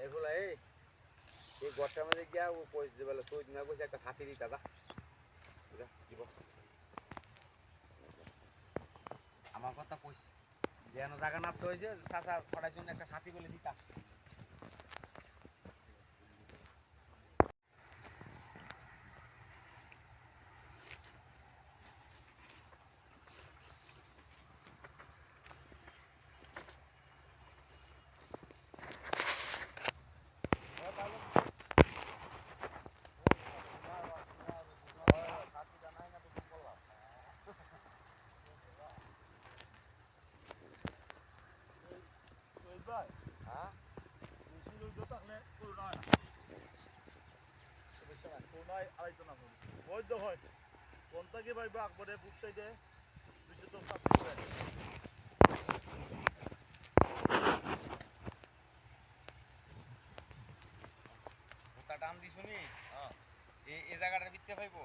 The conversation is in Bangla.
এগুলা এই ঘরটার মধ্যে গিয়া ও কইছে বলে সৈদ না কইছে একটা ছাতি দিতা যা দিব আমার কথা কইছে যেন জায়গা নাপতে হয়েছে চাচা ছড়ার জন্য একটা ছাতি বলে দিতা কোনটাকে ভাইবা আকবরে বুঝতে দে দুটো তো টান দিছুনি এই জায়গাটার ভিতরে পাইবো